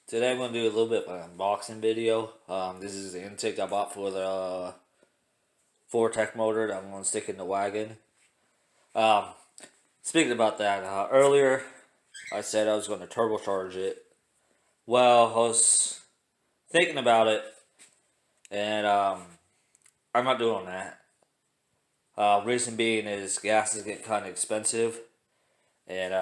Today I'm going to do a little bit of an unboxing video. This is the intake I bought for the Vortec motor that I'm going to stick in the wagon. Um, Speaking about that, earlier I said I was going to turbocharge it. Well, I was thinking about it, and I'm not doing that. Reason being is gas is getting kind of expensive, and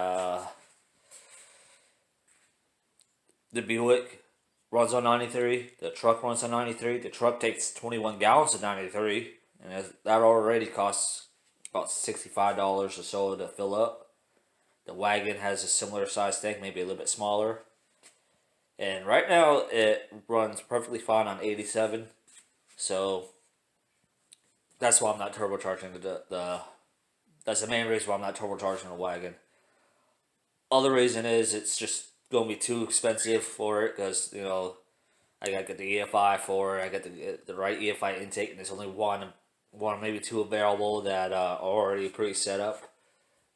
the Buick runs on 93. The truck runs on 93. The truck takes 21 gallons of 93, and that already costs about $65 or so to fill up. The wagon has a similar size tank, maybe a little bit smaller. And right now it runs perfectly fine on 87. So that's why I'm not turbocharging the that's the main reason why I'm not turbocharging the wagon. Other reason is it's just gonna be too expensive for it because I gotta get the EFI for it. I got the right EFI intake, and there's only one maybe two available that are already pre set up,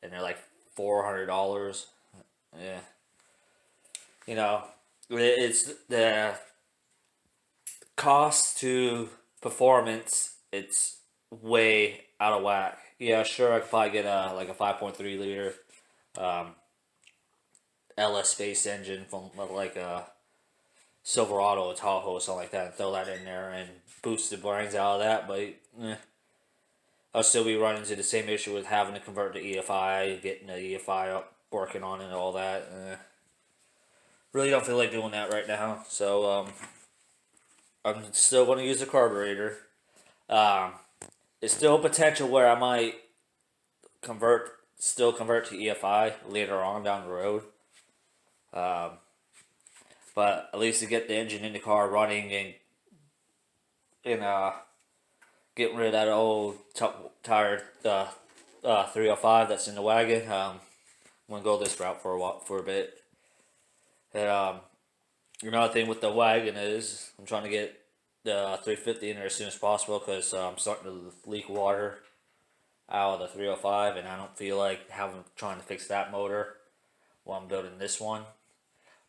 and they're like $400. Yeah, it's the cost to performance. It's way out of whack. Yeah, sure, I could probably get a 5.3 liter LS space engine from like a Silverado or Tahoe or something like that, and throw that in there and boost the brains out of that. But I'll still be running into the same issue with having to convert to EFI, getting the EFI up, working on it and all that. Really don't feel like doing that right now. So I'm still going to use the carburetor. There's still a potential where I might still convert to EFI later on down the road. But at least to get the engine in the car running and getting rid of that old tired 305 that's in the wagon. I'm gonna go this route for a bit. And another thing with the wagon is I'm trying to get the 350 in there as soon as possible because I'm starting to leak water out of the 305, and I don't feel like trying to fix that motor while I'm building this one.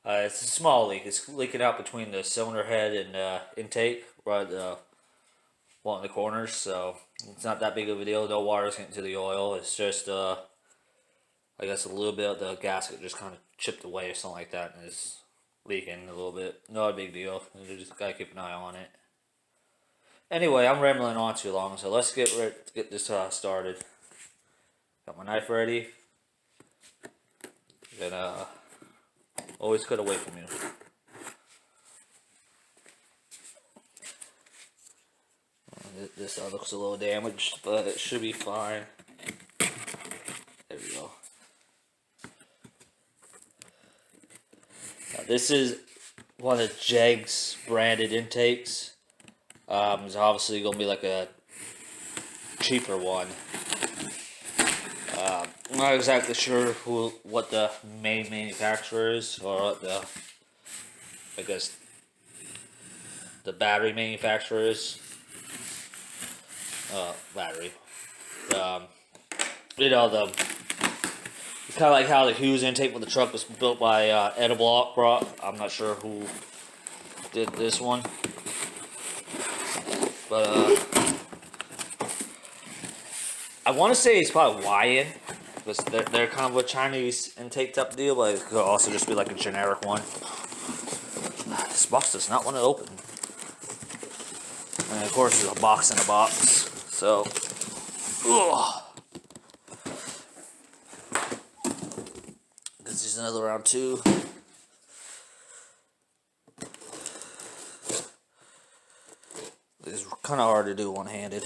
It's a small leak. It's leaking out between the cylinder head and intake, right one of the corners. So it's not that big of a deal. No water's getting to the oil. It's just I guess a little bit of the gasket just kind of chipped away or something like that, and it's leaking a little bit. Not a big deal. You just gotta keep an eye on it. Anyway, I'm rambling on too long, so let's get this started. Got my knife ready. And always cut away from you. This looks a little damaged, but it should be fine. There we go. Now, this is one of the Jegs branded intakes. It's obviously going to be like a cheaper one. I'm not exactly sure what the main manufacturer is, or what I guess the battery manufacturer is. Battery. It's kind of like how the Hughes intake for the truck was built by Ediblock. I'm not sure who did this one, but I want to say it's probably YN. Because they're kind of a Chinese intake type deal, but it could also just be like a generic one. This box does not want to open. And of course, there's a box in a box. So, this is another round two. This is kind of hard to do one-handed.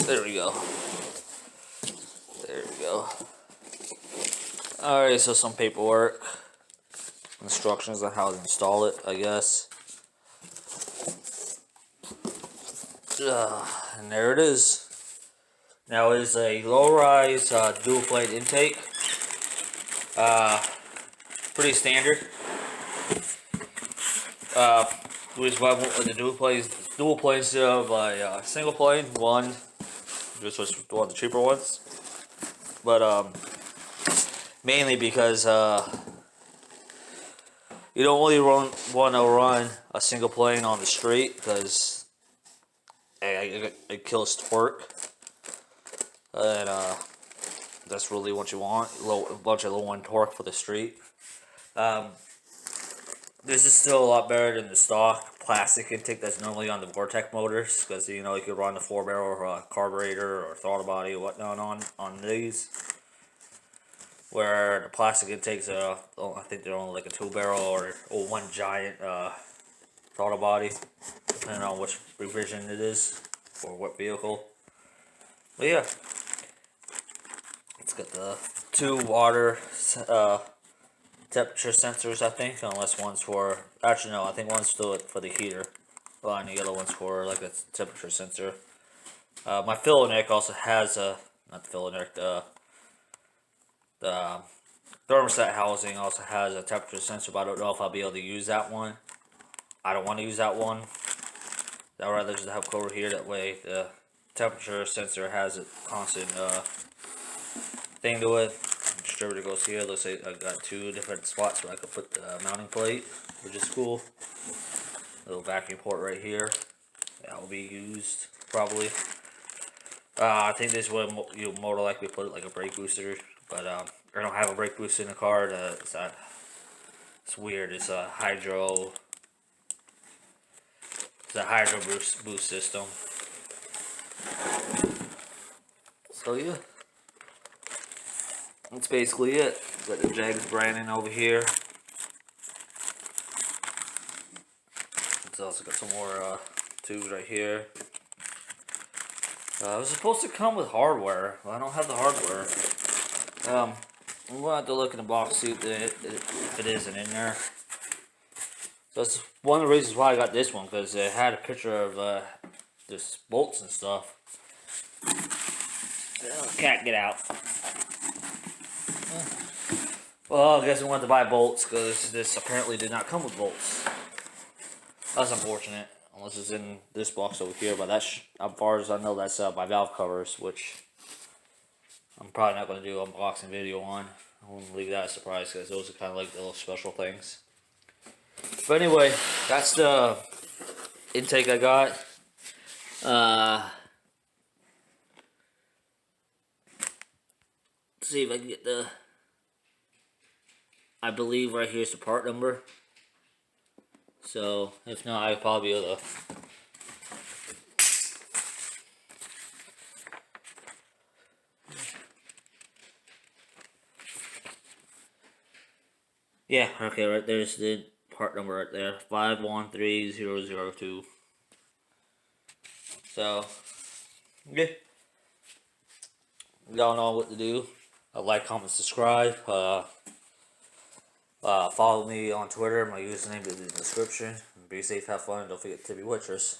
There we go. There we go. Alright, so some paperwork. Instructions on how to install it, I guess. And there it is. Now it is a low-rise dual plate intake. Pretty standard. The reason why I went with the dual plane instead of a single plane, one, just was one of the cheaper ones. But mainly because you don't really want to run a single plane on the street because it kills torque, and that's really what you want, a bunch of low end torque for the street. This is still a lot better than the stock plastic intake that's normally on the Vortec motors, because you could run the 4-barrel carburetor or throttle body or whatnot on these. Where the plastic intakes are, I think they're only like a 2-barrel or one giant throttle body, depending on which revision it is or what vehicle. But yeah, it's got the 2 water temperature sensors, I think, unless one's for, actually no, I think one's still for the heater, and the other one's for like a temperature sensor. My filler neck also has a, not the filler neck, the thermostat housing also has a temperature sensor, but I don't know if I'll be able to use that one. I don't want to use that one. I'd rather just have cover here, that way the temperature sensor has a constant thing to it. The distributor goes here. Looks like I've got 2 different spots where I could put the mounting plate, which is cool. Little vacuum port right here. That will be used probably. I think this would you more likely put like a brake booster, but I don't have a brake booster in the car. It's weird. It's a hydro. It's a hydro boost system. So yeah, that's basically it. Got the Jegs branding over here. It's also got some more tubes right here. It was supposed to come with hardware. Well, I don't have the hardware. I'm going to have to look in the box, see if it isn't in there. So that's one of the reasons why I got this one, because it had a picture of just bolts and stuff. Can't get out. Well, I guess I wanted to buy bolts because this apparently did not come with bolts. That's unfortunate, unless it's in this box over here. But that's, as far as I know, that's my valve covers, which I'm probably not going to do an unboxing video on. I won't leave that a surprise because those are kind of like the little special things. But anyway, that's the intake I got. Let's see if I can get the, I believe right here's the part number. So if not, I'll probably be able to. Yeah, okay, right there's the part number right there, 513002. So, yeah. Y'all know what to do. Like, comment, subscribe. Follow me on Twitter. My username is in the description. Be safe, have fun, and don't forget to be waitress.